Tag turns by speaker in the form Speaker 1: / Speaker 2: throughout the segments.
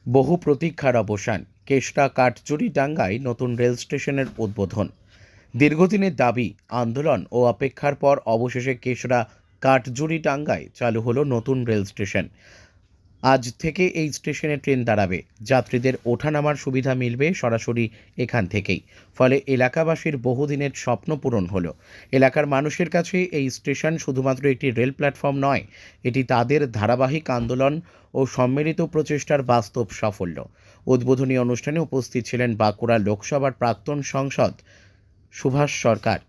Speaker 1: বহু প্রতীক্ষার অবসান। কেশটা কাঠজুড়িডাঙ্গায় নতুন রেল স্টেশনের উদ্বোধন। দীর্ঘদিনের দাবি, আন্দোলন ও অপেক্ষার পর অবশেষে কেশরা কাঠজুড়িডাঙ্গায় চালু হলো নতুন রেল স্টেশন। আজ থেকে এই স্টেশনে ট্রেন দাঁড়াবে। যাত্রীদের ওঠানামার সুবিধা মিলবে সরাসরি এখান থেকেই। ফলে এলাকাবাসীর বহুদিনের স্বপ্ন পূরণ হলো। এলাকার মানুষের কাছে এই স্টেশন শুধুমাত্র একটি রেল প্ল্যাটফর্ম নয়, এটি তাদের ধারাবাহিক আন্দোলন ও সম্মিলিত প্রচেষ্টার বাস্তব সাফল্য। উদ্বোধনী অনুষ্ঠানে উপস্থিত ছিলেন বাঁকুড়া লোকসভার প্রাক্তন সাংসদ সুভাষ সরকার।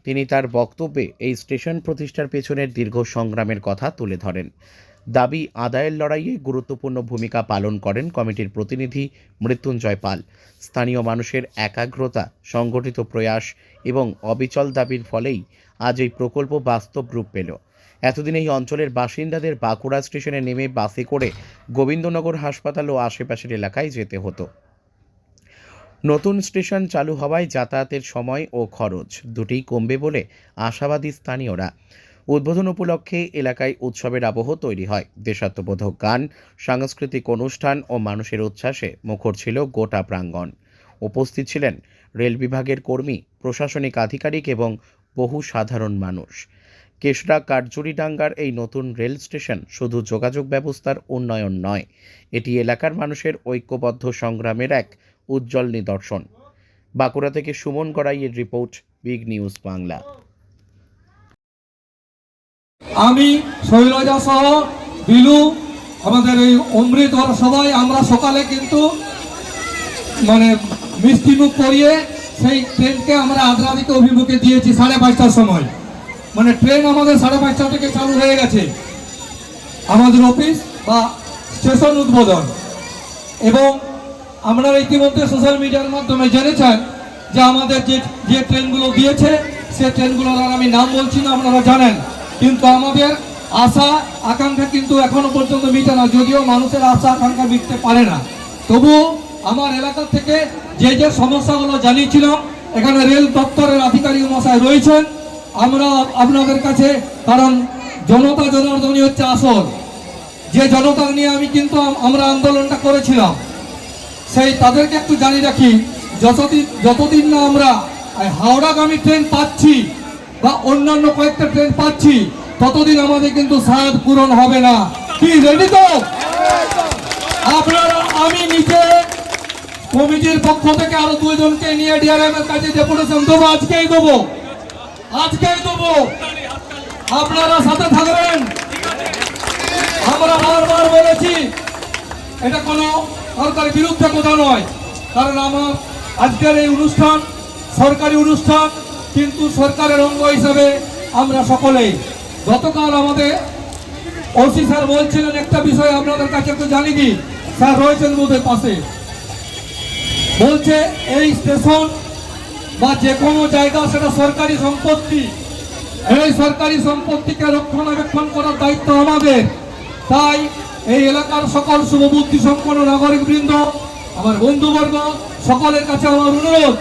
Speaker 1: তিনি তার বক্তব্যে এই স্টেশন প্রতিষ্ঠার পেছনের দীর্ঘ সংগ্রামের কথা তুলে ধরেন। দাবি আদায়ের লড়াইয়ে গুরুত্বপূর্ণ ভূমিকা পালন করেন কমিটির প্রতিনিধি মৃত্যুঞ্জয় পাল। স্থানীয় মানুষের একাগ্রতা, সংগঠিত প্রয়াস এবং অবিচল দাবির ফলেই আজ এই প্রকল্প বাস্তব রূপ পেল। এতদিন এই অঞ্চলের বাসিন্দাদের বাঁকুড়া স্টেশনে নেমে বাসে করে গোবিন্দনগর হাসপাতাল ও আশেপাশের এলাকায় যেতে হতো। নতুন স্টেশন চালু হওয়ায় যাতায়াতের সময় ও খরচ দুটিই কমবে বলে আশাবাদী স্থানীয়রা। উদ্বোধন উপলক্ষে এলাকায় উৎসবের আবহ তৈরি হয়। দেশাত্মবোধক গান, সাংস্কৃতিক অনুষ্ঠান ও মানুষের উচ্ছ্বাসে মুখর ছিল গোটা প্রাঙ্গণ। উপস্থিত ছিলেন রেল বিভাগের কর্মী, প্রশাসনিক আধিকারিক এবং বহু সাধারণ মানুষ। কেশরা কাঠজুড়িডাঙ্গার এই নতুন রেল স্টেশন শুধু যোগাযোগ ব্যবস্থার উন্নয়ন নয়, এটি এলাকার মানুষের ঐক্যবদ্ধ সংগ্রামের এক উজ্জ্বল নিদর্শন। বাঁকুড়া থেকে সুমন গড়াইয়ের রিপোর্ট, বিগ নিউজ বাংলা।
Speaker 2: আমি শৈলজা সহ বিলু, আমাদের এই অমৃত সবাই আমরা সকালে কিন্তু মিষ্টি মুখ করিয়ে সেই ট্রেনকে আমরা আদ্রাদিকে অভিমুখে দিয়েছি 5:30টার সময়। ট্রেন আমাদের 5:30 থেকে চালু হয়ে গেছে। আমাদের অফিস বা স্টেশন উদ্বোধন, এবং আপনারা ইতিমধ্যে সোশ্যাল মিডিয়ার মাধ্যমে জেনেছেন যে আমাদের যে ট্রেনগুলো দিয়েছে সে ট্রেনগুলোর আর আমি নাম বলছি না, আপনারা জানেন। কিন্তু আমাদের আশা আকাঙ্ক্ষা কিন্তু এখনো পর্যন্ত মিটে না, যদিও মানুষের আশা আকাঙ্ক্ষা মিটতে পারে না। তবুও আমার এলাকা থেকে যে সমস্যাগুলো জানিয়েছিলাম, এখানে রেল দপ্তরের আধিকারিক মশাই রয়েছেন। আমরা আপনাদের কাছে, কারণ জনতা জনার্দনই হচ্ছে আসল, যে জনতা নিয়ে আমরা আন্দোলনটা করেছিলাম, সেই তাদেরকে একটু জানিয়ে রাখি, যতদিন না আমরা হাওড়াগামী ট্রেন পাচ্ছি বা অন্যান্য কয়েকটা ট্রেন পাচ্ছি, ততদিন আমাদের কিন্তু সাধ পূরণ হবে না। কি রেডি তো আপনারা? আমি নিজে কমিটির পক্ষ থেকে আরো 2 জনকে নিয়ে ডিআরএম এর কাছে ডেপুটেশন দেবো, আজকেই দেবো। আপনারা সাথে থাকবেন। আমরা বারবার বলেছি, এটা কোনো সরকারের বিরুদ্ধে কথা নয়, কারণ আমার আজকের এই অনুষ্ঠান সরকারি অনুষ্ঠান, কিন্তু সরকারের অঙ্গ হিসাবে আমরা সকলেই। গতকাল আমাদের ওসি স্যার বলছিলেন একটা বিষয়, আপনাদের কাছে একটু জানিয়ে দিই। স্যার রয়েছেন বোধের পাশে, বলছে এই স্টেশন বা যে কোনো জায়গা সেটা সরকারি সম্পত্তি। এই সরকারি সম্পত্তিকে রক্ষণাবেক্ষণ করার দায়িত্ব আমাদের। তাই এই এলাকার সকল শুভবুদ্ধি সম্পন্ন নাগরিকবৃন্দ, আমার বন্ধুবর্গ, সকলের কাছে আমার অনুরোধ,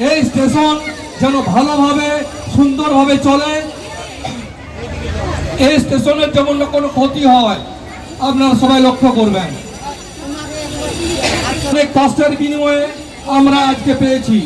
Speaker 2: এই স্টেশন যেন ভালোভাবে সুন্দরভাবে চলে। এই স্টেশনের যেমন না কোনো ক্ষতি হয়, আপনারা সবাই লক্ষ্য করবেন। অনেক কষ্টের বিনিময়ে আমরা আজকে পেয়েছি।